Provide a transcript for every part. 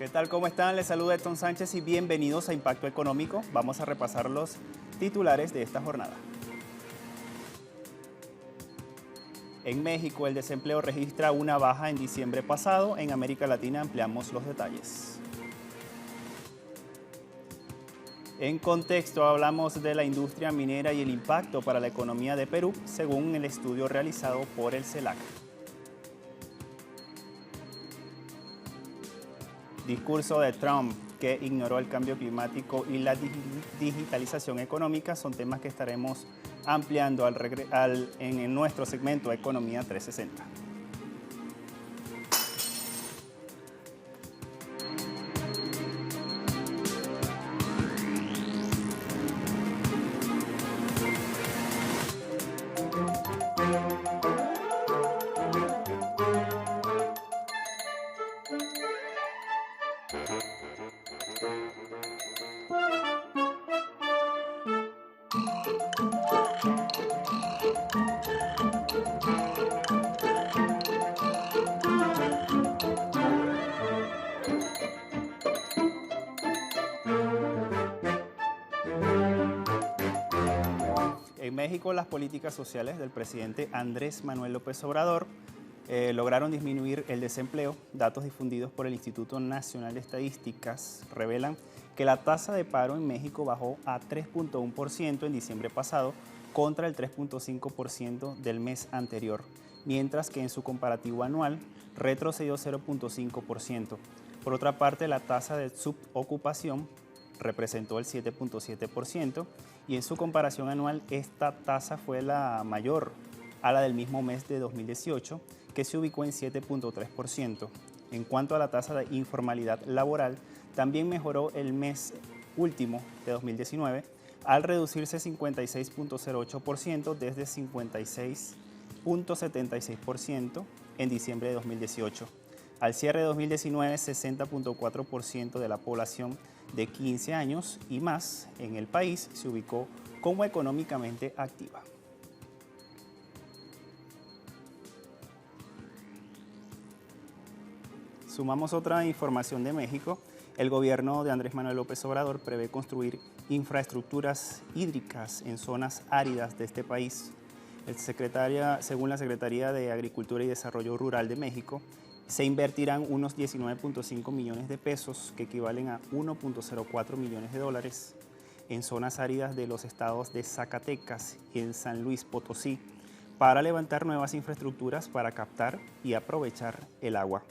¿Qué tal? ¿Cómo están? Les saluda Edson Sánchez y bienvenidos a Impacto Económico. Vamos a repasar los titulares de esta jornada. En México, el desempleo registra una baja en diciembre pasado. En América Latina ampliamos los detalles. En contexto, hablamos de la industria minera y el impacto para la economía de Perú, según el estudio realizado por el CELAC. Discurso de Trump, que ignoró el cambio climático y la digitalización económica, son temas que estaremos ampliando en nuestro segmento Economía 360. En México, las políticas sociales del presidente Andrés Manuel López Obrador lograron disminuir el desempleo. Datos difundidos por el Instituto Nacional de Estadísticas revelan que la tasa de paro en México bajó a 3.1% en diciembre pasado contra el 3.5% del mes anterior, mientras que en su comparativo anual retrocedió 0.5%. Por otra parte, la tasa de subocupación representó el 7.7% y en su comparación anual esta tasa fue la mayor a la del mismo mes de 2018, que se ubicó en 7.3%. En cuanto a la tasa de informalidad laboral, también mejoró el mes último de 2019 al reducirse 56.08% desde 56.76% en diciembre de 2018. Al cierre de 2019, 60.4% de la población de 15 años y más en el país se ubicó como económicamente activa. Sumamos otra información de México. El gobierno de Andrés Manuel López Obrador prevé construir infraestructuras hídricas en zonas áridas de este país. Según la Secretaría de Agricultura y Desarrollo Rural de México, se invertirán unos 19.5 millones de pesos, que equivalen a 1.04 millones de dólares, en zonas áridas de los estados de Zacatecas y en San Luis Potosí, para levantar nuevas infraestructuras para captar y aprovechar el agua.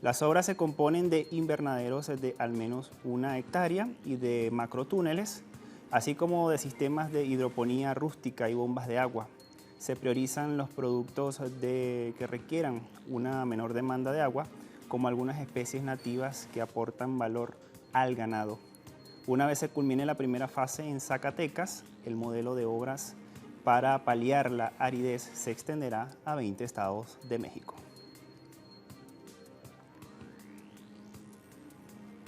Las obras se componen de invernaderos de al menos 1 hectárea y de macrotúneles, así como de sistemas de hidroponía rústica y bombas de agua. Se priorizan los productos que requieran una menor demanda de agua, como algunas especies nativas que aportan valor al ganado. Una vez se culmine la primera fase en Zacatecas, el modelo de obras para paliar la aridez se extenderá a 20 estados de México.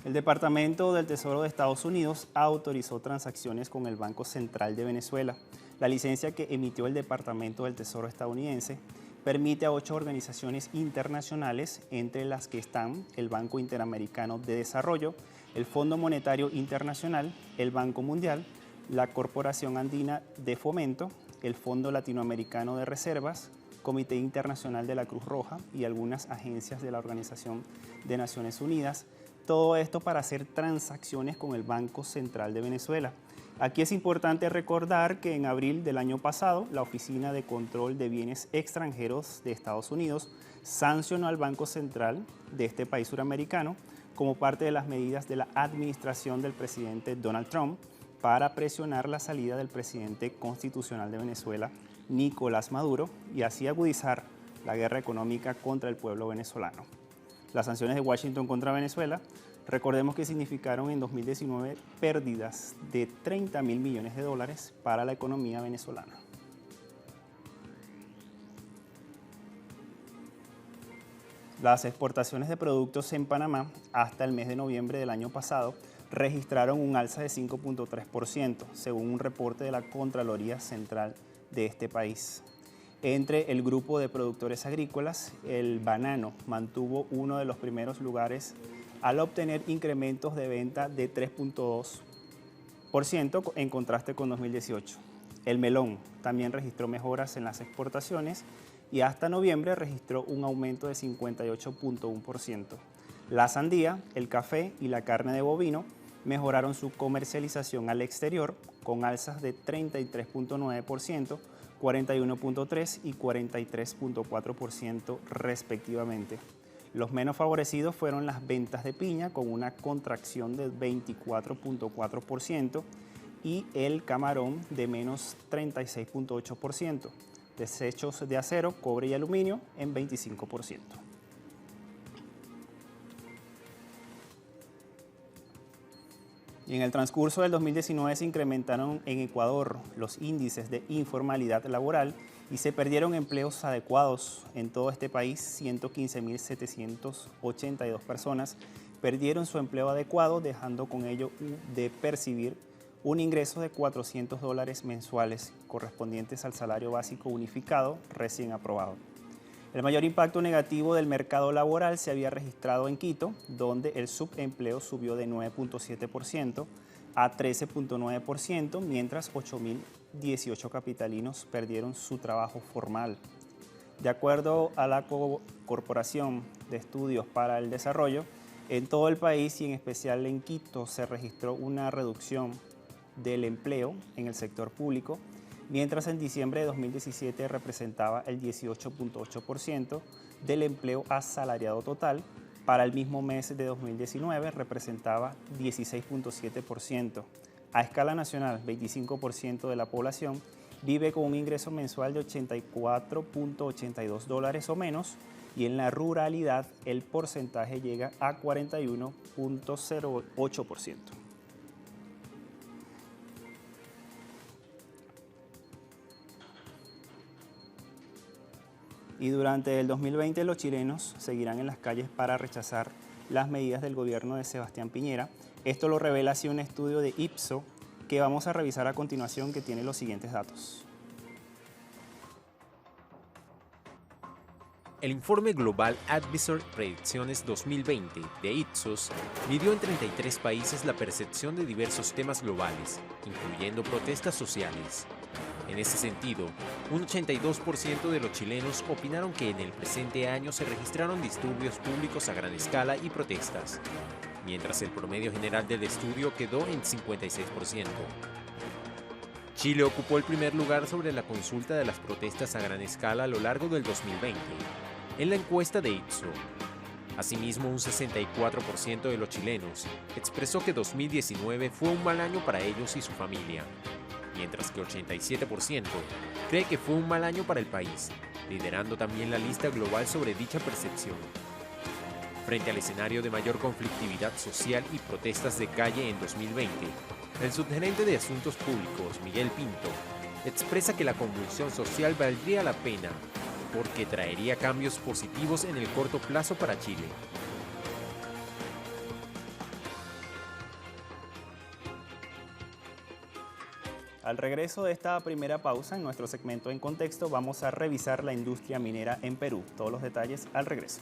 El Departamento del Tesoro de Estados Unidos autorizó transacciones con el Banco Central de Venezuela. La licencia que emitió el Departamento del Tesoro estadounidense permite a 8 organizaciones internacionales, entre las que están el Banco Interamericano de Desarrollo, el Fondo Monetario Internacional, el Banco Mundial, la Corporación Andina de Fomento, el Fondo Latinoamericano de Reservas, Comité Internacional de la Cruz Roja y algunas agencias de la Organización de Naciones Unidas. Todo esto para hacer transacciones con el Banco Central de Venezuela. Aquí es importante recordar que en abril del año pasado, la Oficina de Control de Bienes Extranjeros de Estados Unidos sancionó al Banco Central de este país suramericano como parte de las medidas de la administración del presidente Donald Trump para presionar la salida del presidente constitucional de Venezuela, Nicolás Maduro, y así agudizar la guerra económica contra el pueblo venezolano. Las sanciones de Washington contra Venezuela, recordemos que significaron en 2019 pérdidas de 30.000 millones de dólares para la economía venezolana. Las exportaciones de productos en Panamá hasta el mes de noviembre del año pasado registraron un alza de 5.3%, según un reporte de la Contraloría Central de este país. Entre el grupo de productores agrícolas, el banano mantuvo uno de los primeros lugares al obtener incrementos de venta de 3,2% en contraste con 2018. El melón también registró mejoras en las exportaciones y hasta noviembre registró un aumento de 58,1%. La sandía, el café y la carne de bovino mejoraron su comercialización al exterior con alzas de 33,9%, 41,3% y 43,4% respectivamente. Los menos favorecidos fueron las ventas de piña con una contracción de 24,4% y el camarón de menos 36,8%. Desechos de acero, cobre y aluminio en 25%. Y en el transcurso del 2019 se incrementaron en Ecuador los índices de informalidad laboral y se perdieron empleos adecuados. En todo este país, 115.782 personas perdieron su empleo adecuado, dejando con ello de percibir un ingreso de $400 mensuales, correspondientes al salario básico unificado recién aprobado. El mayor impacto negativo del mercado laboral se había registrado en Quito, donde el subempleo subió de 9,7% a 13,9%, mientras 8.018 capitalinos perdieron su trabajo formal. De acuerdo a la Corporación de Estudios para el Desarrollo, en todo el país y en especial en Quito se registró una reducción del empleo en el sector público, mientras en diciembre de 2017 representaba el 18,8% del empleo asalariado total. Para el mismo mes de 2019 representaba 16,7%. A escala nacional, 25% de la población vive con un ingreso mensual de $84,82 o menos, y en la ruralidad el porcentaje llega a 41,08%. Y durante el 2020 los chilenos seguirán en las calles para rechazar las medidas del gobierno de Sebastián Piñera. Esto lo revela así un estudio de Ipsos que vamos a revisar a continuación, que tiene los siguientes datos. El informe Global Advisor Predicciones 2020 de Ipsos midió en 33 países la percepción de diversos temas globales, incluyendo protestas sociales. En ese sentido, un 82% de los chilenos opinaron que en el presente año se registraron disturbios públicos a gran escala y protestas, mientras el promedio general del estudio quedó en 56%. Chile ocupó el primer lugar sobre la consulta de las protestas a gran escala a lo largo del 2020, en la encuesta de Ipsos. Asimismo, un 64% de los chilenos expresó que 2019 fue un mal año para ellos y su familia, mientras que 87% cree que fue un mal año para el país, liderando también la lista global sobre dicha percepción. Frente al escenario de mayor conflictividad social y protestas de calle en 2020, el subgerente de Asuntos Públicos, Miguel Pinto, expresa que la convulsión social valdría la pena porque traería cambios positivos en el corto plazo para Chile. Al regreso de esta primera pausa en nuestro segmento En Contexto, vamos a revisar la industria minera en Perú. Todos los detalles al regreso.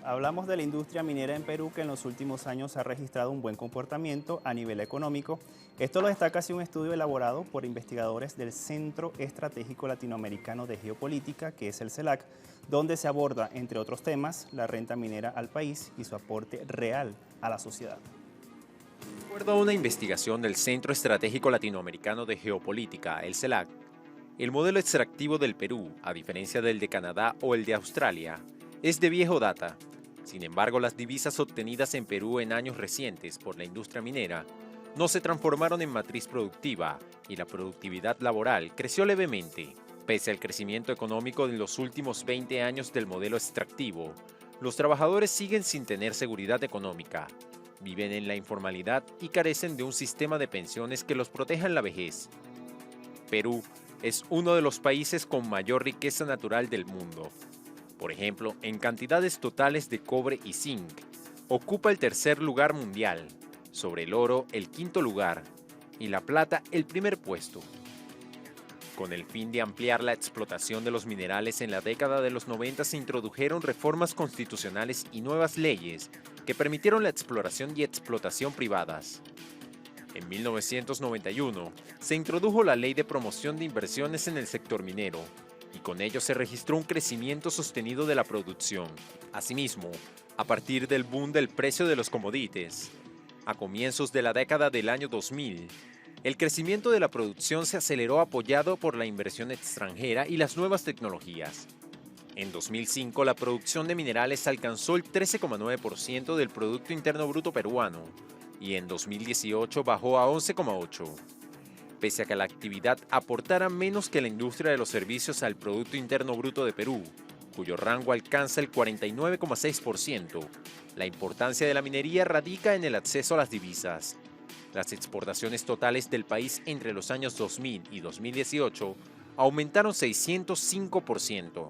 Hablamos de la industria minera en Perú, que en los últimos años ha registrado un buen comportamiento a nivel económico. Esto lo destaca así un estudio elaborado por investigadores del Centro Estratégico Latinoamericano de Geopolítica, que es el CELAC, donde se aborda, entre otros temas, la renta minera al país y su aporte real a la sociedad. De acuerdo a una investigación del Centro Estratégico Latinoamericano de Geopolítica, el CELAC, el modelo extractivo del Perú, a diferencia del de Canadá o el de Australia, es de viejo data. Sin embargo, las divisas obtenidas en Perú en años recientes por la industria minera no se transformaron en matriz productiva y la productividad laboral creció levemente. Pese al crecimiento económico de los últimos 20 años del modelo extractivo, los trabajadores siguen sin tener seguridad económica, viven en la informalidad y carecen de un sistema de pensiones que los proteja en la vejez. Perú es uno de los países con mayor riqueza natural del mundo. Por ejemplo, en cantidades totales de cobre y zinc, ocupa el tercer lugar mundial, sobre el oro el quinto lugar y la plata el primer puesto. Con el fin de ampliar la explotación de los minerales en la década de los 90 se introdujeron reformas constitucionales y nuevas leyes que permitieron la exploración y explotación privadas. En 1991 se introdujo la Ley de Promoción de Inversiones en el sector minero y con ello se registró un crecimiento sostenido de la producción. Asimismo, a partir del boom del precio de los commodities, a comienzos de la década del año 2000, el crecimiento de la producción se aceleró apoyado por la inversión extranjera y las nuevas tecnologías. En 2005, la producción de minerales alcanzó el 13,9% del Producto Interno Bruto peruano y en 2018 bajó a 11,8%. Pese a que la actividad aportara menos que la industria de los servicios al Producto Interno Bruto de Perú, cuyo rango alcanza el 49,6%, la importancia de la minería radica en el acceso a las divisas. Las exportaciones totales del país entre los años 2000 y 2018 aumentaron 605%,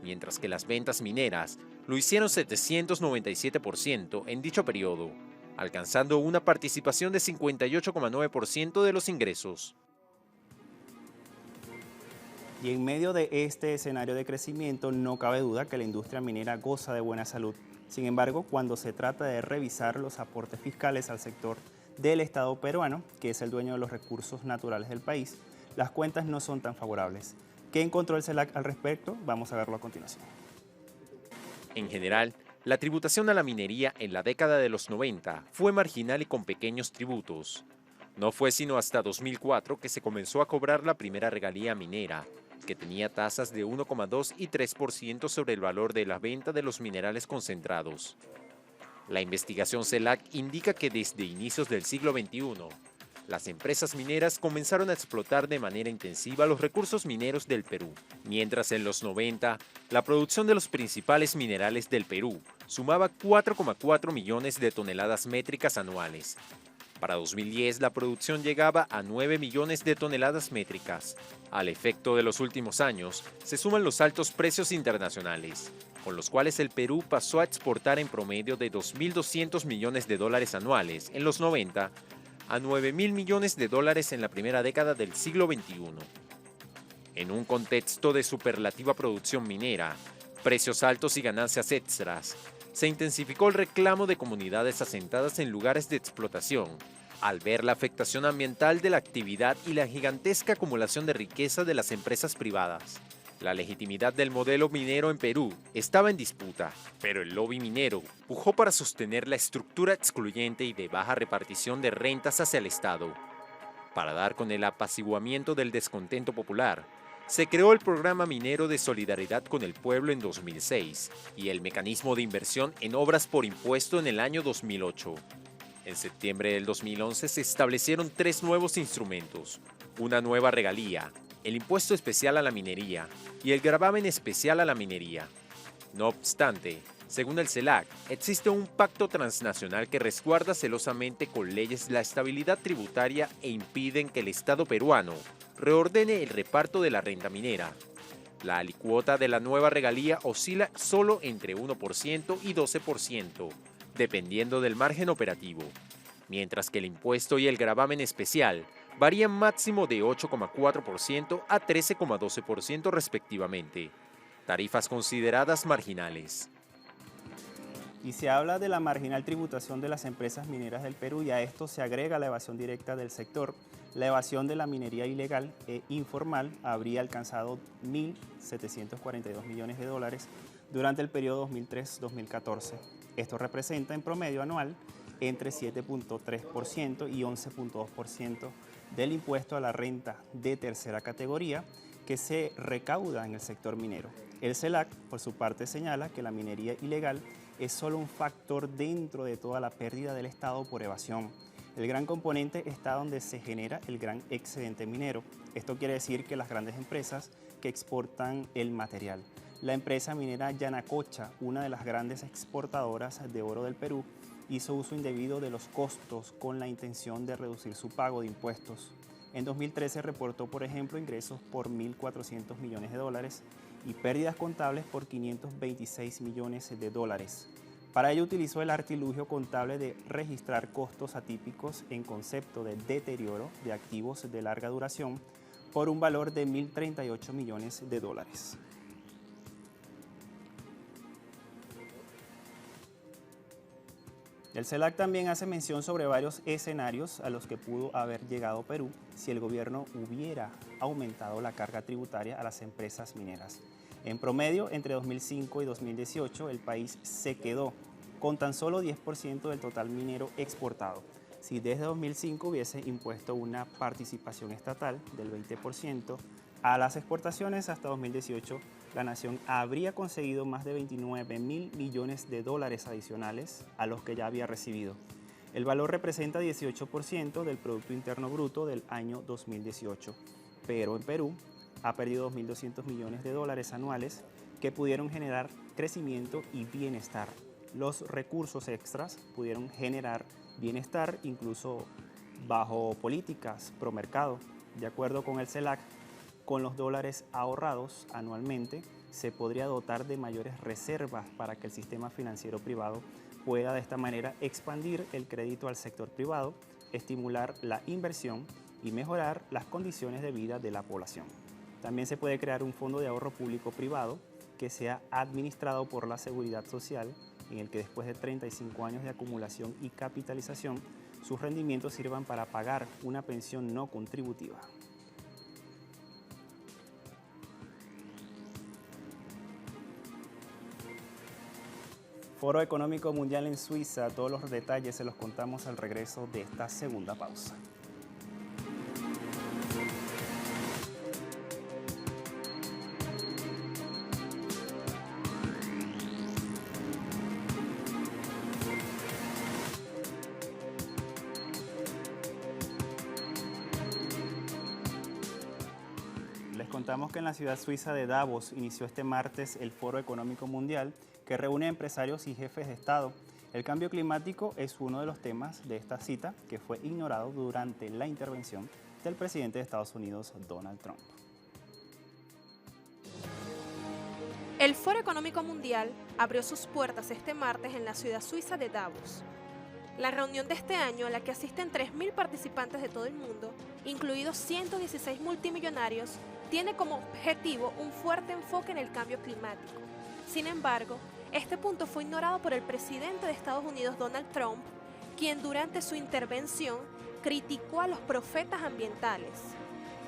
mientras que las ventas mineras lo hicieron 797% en dicho periodo, alcanzando una participación de 58,9% de los ingresos. Y en medio de este escenario de crecimiento, no cabe duda que la industria minera goza de buena salud. Sin embargo, cuando se trata de revisar los aportes fiscales al sector del Estado peruano, que es el dueño de los recursos naturales del país, las cuentas no son tan favorables. ¿Qué encontró el CELAC al respecto? Vamos a verlo a continuación. En general, la tributación a la minería en la década de los 90 fue marginal y con pequeños tributos. No fue sino hasta 2004 que se comenzó a cobrar la primera regalía minera, que tenía tasas de 1,2 y 3% sobre el valor de la venta de los minerales concentrados. La investigación CELAC indica que desde inicios del siglo XXI, las empresas mineras comenzaron a explotar de manera intensiva los recursos mineros del Perú, mientras en los 90 la producción de los principales minerales del Perú sumaba 4,4 millones de toneladas métricas anuales. Para 2010 la producción llegaba a 9 millones de toneladas métricas. Al efecto de los últimos años se suman los altos precios internacionales, con los cuales el Perú pasó a exportar en promedio de 2.200 millones de dólares anuales en los 90 a 9.000 millones de dólares en la primera década del siglo XXI. En un contexto de superlativa producción minera, precios altos y ganancias extras, se intensificó el reclamo de comunidades asentadas en lugares de explotación, al ver la afectación ambiental de la actividad y la gigantesca acumulación de riqueza de las empresas privadas. La legitimidad del modelo minero en Perú estaba en disputa, pero el lobby minero pujó para sostener la estructura excluyente y de baja repartición de rentas hacia el Estado. Para dar con el apaciguamiento del descontento popular, se creó el Programa Minero de Solidaridad con el Pueblo en 2006 y el Mecanismo de Inversión en Obras por Impuesto en el año 2008. En septiembre del 2011 se establecieron 3 nuevos instrumentos: una nueva regalía, el impuesto especial a la minería y el gravamen especial a la minería. No obstante, según el CELAC, existe un pacto transnacional que resguarda celosamente con leyes la estabilidad tributaria e impiden que el Estado peruano reordene el reparto de la renta minera. La alicuota de la nueva regalía oscila solo entre 1% y 12%, dependiendo del margen operativo, mientras que el impuesto y el gravamen especial varían máximo de 8,4% a 13,12% respectivamente, tarifas consideradas marginales. Y se habla de la marginal tributación de las empresas mineras del Perú y a esto se agrega la evasión directa del sector. La evasión de la minería ilegal e informal habría alcanzado 1.742 millones de dólares durante el periodo 2003-2014. Esto representa en promedio anual entre 7,3% y 11,2% del impuesto a la renta de tercera categoría que se recauda en el sector minero. El CELAC, por su parte, señala que la minería ilegal es solo un factor dentro de toda la pérdida del Estado por evasión. El gran componente está donde se genera el gran excedente minero. Esto quiere decir que las grandes empresas que exportan el material. La empresa minera Yanacocha, una de las grandes exportadoras de oro del Perú, hizo uso indebido de los costos con la intención de reducir su pago de impuestos. En 2013 reportó, por ejemplo, ingresos por 1.400 millones de dólares y pérdidas contables por 526 millones de dólares. Para ello utilizó el artilugio contable de registrar costos atípicos en concepto de deterioro de activos de larga duración por un valor de 1.038 millones de dólares. El CELAC también hace mención sobre varios escenarios a los que pudo haber llegado Perú si el gobierno hubiera aumentado la carga tributaria a las empresas mineras. En promedio, entre 2005 y 2018, el país se quedó con tan solo 10% del total minero exportado. Si desde 2005 hubiese impuesto una participación estatal del 20% a las exportaciones hasta 2018, la nación habría conseguido más de 29.000 millones de dólares adicionales a los que ya había recibido. El valor representa 18% del Producto Interno Bruto del año 2018, pero en Perú ha perdido 2.200 millones de dólares anuales que pudieron generar crecimiento y bienestar. Los recursos extras pudieron generar bienestar incluso bajo políticas pro mercado. De acuerdo con el CELAC, con los dólares ahorrados anualmente se podría dotar de mayores reservas para que el sistema financiero privado pueda de esta manera expandir el crédito al sector privado, estimular la inversión y mejorar las condiciones de vida de la población. También se puede crear un fondo de ahorro público-privado que sea administrado por la Seguridad Social, en el que después de 35 años de acumulación y capitalización, sus rendimientos sirvan para pagar una pensión no contributiva. Foro Económico Mundial en Suiza, todos los detalles se los contamos al regreso de esta segunda pausa. Les contamos que en la ciudad suiza de Davos inició este martes el Foro Económico Mundial, que reúne a empresarios y jefes de Estado. El cambio climático es uno de los temas de esta cita que fue ignorado durante la intervención del presidente de Estados Unidos, Donald Trump. El Foro Económico Mundial abrió sus puertas este martes en la ciudad suiza de Davos. La reunión de este año, a la que asisten 3.000 participantes de todo el mundo, incluidos 116 multimillonarios, tiene como objetivo un fuerte enfoque en el cambio climático. Sin embargo, este punto fue ignorado por el presidente de Estados Unidos, Donald Trump, quien durante su intervención criticó a los profetas ambientales,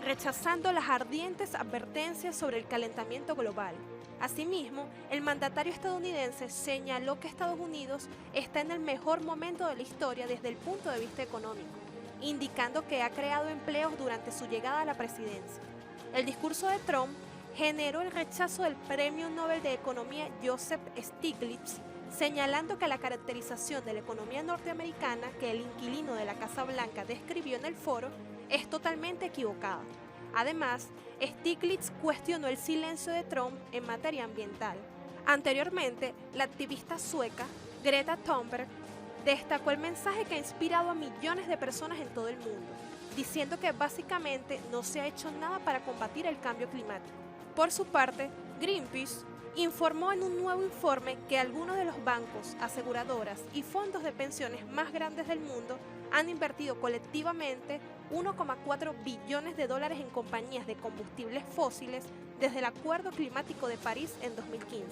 rechazando las ardientes advertencias sobre el calentamiento global. Asimismo, el mandatario estadounidense señaló que Estados Unidos está en el mejor momento de la historia desde el punto de vista económico, indicando que ha creado empleos durante su llegada a la presidencia. El discurso de Trump generó el rechazo del Premio Nobel de Economía Joseph Stiglitz, señalando que la caracterización de la economía norteamericana que el inquilino de la Casa Blanca describió en el foro es totalmente equivocada. Además, Stiglitz cuestionó el silencio de Trump en materia ambiental. Anteriormente, la activista sueca Greta Thunberg destacó el mensaje que ha inspirado a millones de personas en todo el mundo, diciendo que básicamente no se ha hecho nada para combatir el cambio climático. Por su parte, Greenpeace informó en un nuevo informe que algunos de los bancos, aseguradoras y fondos de pensiones más grandes del mundo han invertido colectivamente 1,4 billones de dólares en compañías de combustibles fósiles desde el Acuerdo Climático de París en 2015.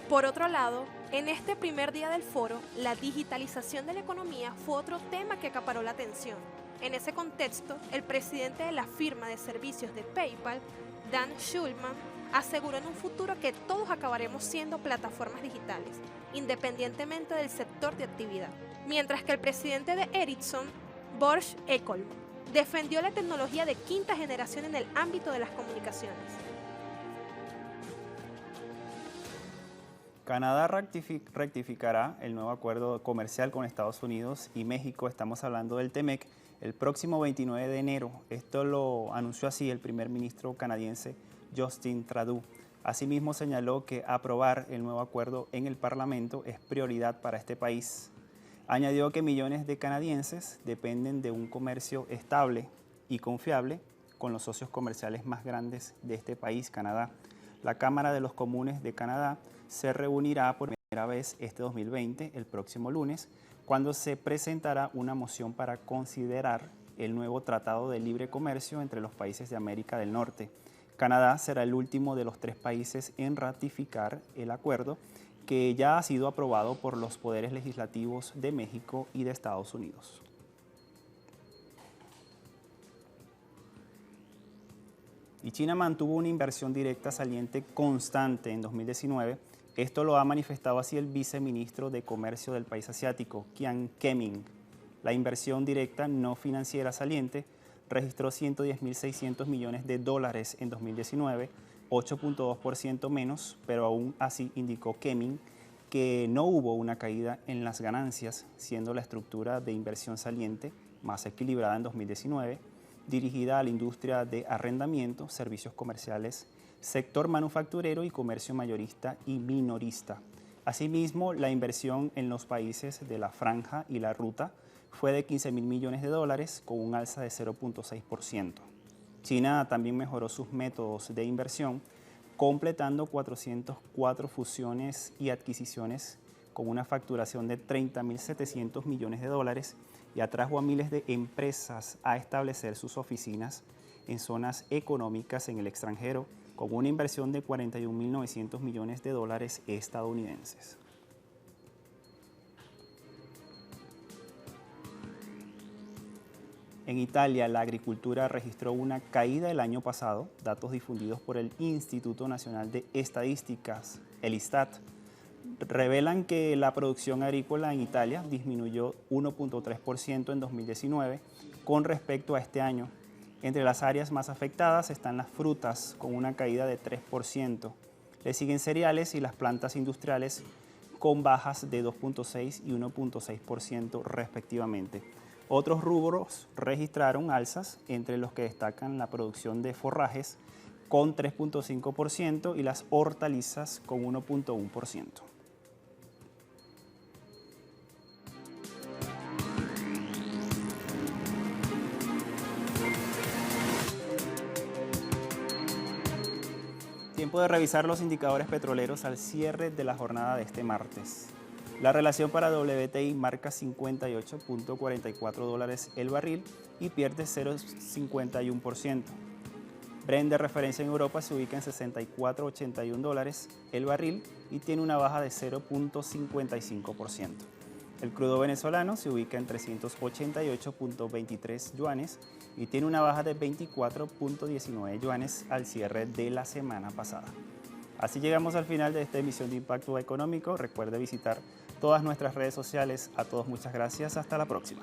Por otro lado, en este primer día del foro, la digitalización de la economía fue otro tema que acaparó la atención. En ese contexto, el presidente de la firma de servicios de PayPal, Dan Schulman, aseguró en un futuro que todos acabaremos siendo plataformas digitales, independientemente del sector de actividad. Mientras que el presidente de Ericsson, Börje Ekholm, defendió la tecnología de quinta generación en el ámbito de las comunicaciones. Canadá rectificará el nuevo acuerdo comercial con Estados Unidos y México, estamos hablando del TEMEC, el próximo 29 de enero. Esto lo anunció así el primer ministro canadiense Justin Trudeau. Asimismo señaló que aprobar el nuevo acuerdo en el Parlamento es prioridad para este país. Añadió que millones de canadienses dependen de un comercio estable y confiable con los socios comerciales más grandes de este país, Canadá. La Cámara de los Comunes de Canadá se reunirá por primera vez este 2020, el próximo lunes, cuando se presentará una moción para considerar el nuevo Tratado de Libre Comercio entre los países de América del Norte. Canadá será el último de los 3 países en ratificar el acuerdo, que ya ha sido aprobado por los poderes legislativos de México y de Estados Unidos. Y China mantuvo una inversión directa saliente constante en 2019. Esto lo ha manifestado así el viceministro de Comercio del país asiático, Qian Keming. La inversión directa no financiera saliente registró $110.600 millones en 2019, 8.2% menos, pero aún así indicó Keming que no hubo una caída en las ganancias, siendo la estructura de inversión saliente más equilibrada en 2019, dirigida a la industria de arrendamiento, servicios comerciales, sector manufacturero y comercio mayorista y minorista. Asimismo, la inversión en los países de la Franja y la Ruta fue de $15.000 millones, con un alza de 0.6%. China también mejoró sus métodos de inversión, completando 404 fusiones y adquisiciones con una facturación de $30.700 millones y atrajo a miles de empresas a establecer sus oficinas en zonas económicas en el extranjero, con una inversión de $41.900 millones estadounidenses. En Italia, la agricultura registró una caída el año pasado. Datos difundidos por el Instituto Nacional de Estadísticas, el ISTAT, revelan que la producción agrícola en Italia disminuyó 1.3% en 2019 con respecto a este año. Entre las áreas más afectadas están las frutas, con una caída de 3%. Le siguen cereales y las plantas industriales, con bajas de 2.6 y 1.6% respectivamente. Otros rubros registraron alzas, entre los que destacan la producción de forrajes con 3.5% y las hortalizas con 1.1%. Tiempo de revisar los indicadores petroleros al cierre de la jornada de este martes. La relación para WTI marca $58.44 el barril y pierde 0.51%. Brent de referencia en Europa se ubica en $64.81 el barril y tiene una baja de 0.55%. El crudo venezolano se ubica en 388.23 yuanes y tiene una baja de 24.19 yuanes al cierre de la semana pasada. Así llegamos al final de esta emisión de Impacto Económico. Recuerde visitar todas nuestras redes sociales. A todos muchas gracias. Hasta la próxima.